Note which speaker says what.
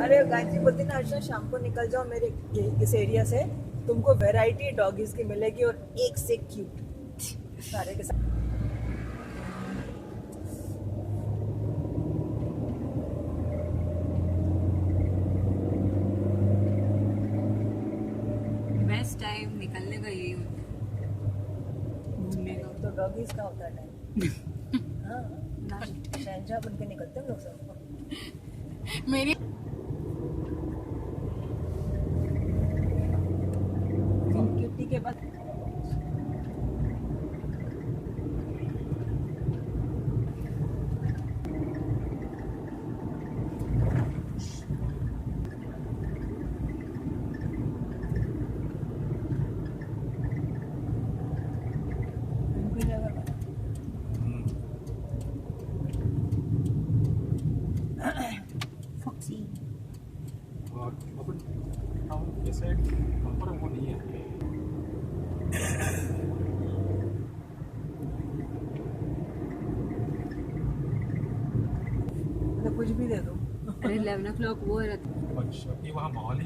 Speaker 1: अरे गायत्री बोलती ना अर्चना शाम को निकल जाओ मेरे इस एरिया से, तुमको वैरायटी डॉगीज की मिलेगी और एक से क्यूट सारे के साथ।
Speaker 2: बेस्ट टाइम निकलने का यही होता है, घूमने का।
Speaker 1: तो डॉगीज का होता है टाइम। हाँ शहनशाह बन के निकलते हैं हम लोग सब।
Speaker 2: मेरी
Speaker 1: क्यूटी के बाद
Speaker 2: फॉक्सी
Speaker 3: और अपन टाउन ऐसे प्रॉपर वो नहीं है।
Speaker 1: कुछ भी दे दो।
Speaker 2: अरे 11 o'clock वो रहता
Speaker 3: अच्छा ये वहाँ माहौल ही